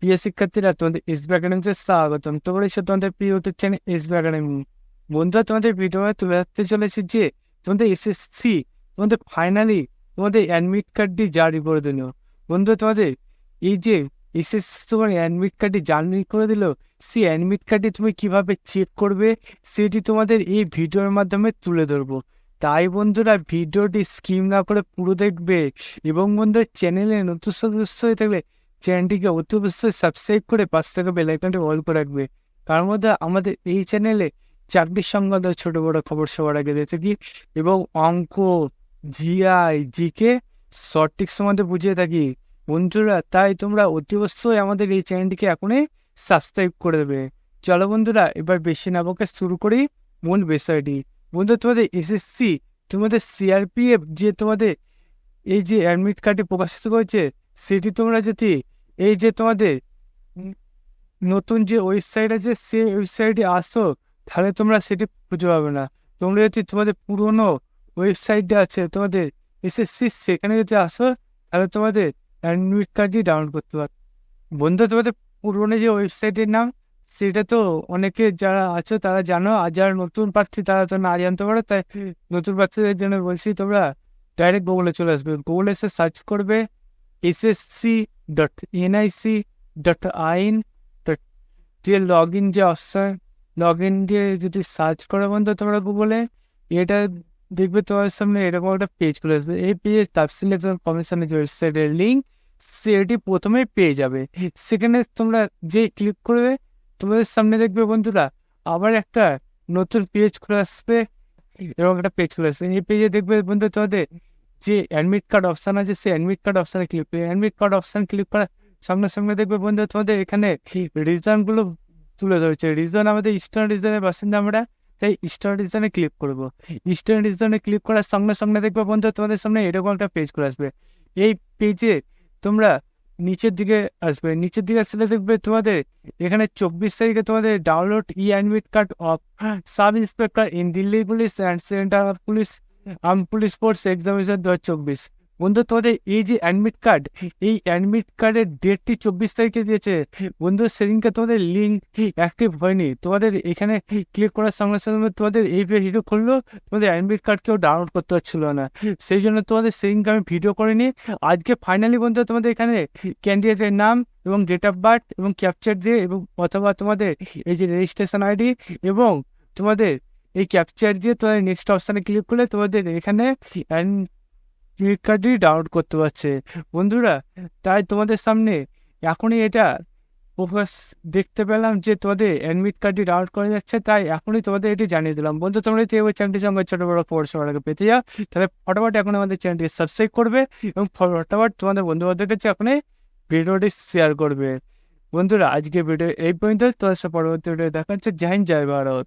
প্রিয় শিক্ষার্থীরা, তোমাদের এসবি একাডেমিতে স্বাগতম। তোমরা এসে তোমাদের প্রিয় ইউটিউব চ্যানেল এসবি একাডেমি। বন্ধুরা, তোমাদের ভিডিও তুলে ধরতে চলেছে যে তোমাদের এসএসসি তোমাদের ফাইনালি তোমাদের অ্যাডমিট কার্ডটি জারি করে দিল। বন্ধু, তোমাদের এই যে এসএসসি তোমার অ্যাডমিট কার্ডটি জারি করে দিল, সেই অ্যাডমিট কার্ডটি তুমি কিভাবে চেক করবে সেটি তোমাদের এই ভিডিওর মাধ্যমে তুলে ধরবো। তাই বন্ধুরা, ভিডিওটি স্কিপ না করে পুরো দেখবে এবং বন্ধুরা, চ্যানেলে নতুন সদস্য হয়ে থাকলে চ্যানেলটিকে অতি অবশ্যই সাবস্ক্রাইব করে পাশ থেকে বেল আইকনটি অল করে রাখবে। তার মধ্যে আমাদের এই চ্যানেলে চাকরির সংক্রান্ত ছোট বড় খবর সবার আগে দিয়ে থাকি এবং অঙ্ক, জিআই, জিকে সঠিক সম্বন্ধে বুঝিয়ে থাকি বন্ধুরা। তাই তোমরা অতি অবশ্যই আমাদের এই চ্যানেলটিকে এখনই সাবস্ক্রাইব করে দেবে। চলো বন্ধুরা, এবার বেশি না বকে শুরু করি মূল বিষয়টি। বন্ধু, তোমাদের এসএসসি তোমাদের সিআরপিএফ যে তোমাদের এই যে অ্যাডমিট কার্ডটি প্রকাশিত করেছে, সেটি তোমরা যদি এই যে তোমাদের নতুন যে ওয়েবসাইট আছে সেই ওয়েবসাইটে আসো, তাহলে তোমরা সেটি খুঁজে পাবে না। তোমরা যদি তোমাদের পুরনো ওয়েবসাইটটা আছে তোমাদের এসএসসি, সেখানে যদি আসো তাহলে তোমাদের অ্যাডমিট কার্ডটি ডাউনলোড করতে পারবে। বন্ধু, তোমাদের পুরনো যে ওয়েবসাইটের নাম সেটা তো অনেকে যারা আছো তারা জানো, আর যারা নতুন প্রার্থী তারা তো না জানতে পারো। তাই নতুন প্রার্থীদের জন্য বলছি, তোমরা ডাইরেক্ট গুগলে চলে আসবে। গুগলে এসে সার্চ করবে ssc.nic.in. দিয়ে লগ ইন যে অপশন, লগ ইন দিয়ে যদি সার্চ করো বন্ধু তোমরা গুগলে, এটা দেখবে তোমার সামনে এরকম একটা পেজ খুলে আসবে। এই পেজে তাফসিল এক্সাম কমিশনের যে ওয়েবসাইটের লিঙ্ক সেটি প্রথমেই পেয়ে যাবে। সেখানে তোমরা যে ক্লিক করবে, তোমাদের সামনে দেখবে বন্ধুরা আবার একটা নতুন পেজ খুলে আসবে এবং একটা পেজ খুলে আসবে। এই পেজে দেখবে বন্ধু তোমাদের যে অ্যাডমিট কার্ড অপশান আছে, সেই অ্যাডমিট কার্ড অপশানে ক্লিক করবে। অ্যাডমিট কার্ড অপশান ক্লিক করার সঙ্গে সঙ্গে দেখবে বন্ধু তোমাদের এখানে রিজনগুলো তুলে ধরেছে। রিজন আমাদের ইস্টার্ন রিজনের বাসিন্দা আমরা, তাই ইস্টার্ন রিজনে ক্লিক করবো। ইস্টার্ন রিজনে ক্লিক করার সঙ্গে সঙ্গে দেখবে বন্ধু তোমাদের সামনে এরকম একটা পেজ করে আসবে। এই পেজে তোমরা নিচের দিকে আসবে, নিচের দিকে আসলে দেখবে তোমাদের এখানে 24 তারিখে তোমাদের download e admit card of sub inspector in Delhi police and centre of police police force examination 2024। বন্ধু, তোমাদের এই যে অ্যাডমিট কার্ড, এই অ্যাডমিট কার্ডের ডেটটি 24 তারিখে দিয়েছে বন্ধু। সেদিনকে তোমাদের লিঙ্ক অ্যাক্টিভ হয়নি। তোমাদের এখানে ক্লিক করার সঙ্গে সঙ্গে তোমাদের এই ভিডিও খুললো, তোমাদের অ্যাডমিট কার্ড কেউ ডাউনলোড করতে পারছিল না। সেই জন্য তোমাদের সেদিনকে আমি ভিডিও করিনি। আজকে ফাইনালি বন্ধু তোমাদের এখানে ক্যান্ডিডেটের নাম এবং ডেট অফ বার্থ এবং ক্যাপচার দিয়ে এবং অথবা তোমাদের এই যে রেজিস্ট্রেশন আইডি এবং তোমাদের এই ক্যাপচার দিয়ে তোমাদের নেক্সট অপশানে ক্লিক করলে তোমাদের এখানে ক্রেডিট কার্ডই ডাউনলোড করতে পারছে বন্ধুরা। তাই তোমাদের সামনে এখনই এটা প্রকাশ দেখতে পেলাম যে তোমাদের অ্যাডমিট কার্ডটি ডাউনলোড করা যাচ্ছে, তাই এখনই তোমাদের এটি জানিয়ে দিলাম। বন্ধু, তোমরা যদি এই চ্যানেলটির সঙ্গে ছোটো বড়ো খবর সবার আগে পেতে যাও, তাহলে ফটাফট এখন আমাদের চ্যানেলটি সাবস্ক্রাইব করবে এবং ফটাফট তোমাদের বন্ধুবান্ধবের কাছে এখনই ভিডিওটি শেয়ার করবে। বন্ধুরা, আজকে ভিডিও এই পর্যন্ত। তোমাদের সাথে পরবর্তী ভিডিও দেখা হচ্ছে। জয় হিন্দ, জয় ভারত।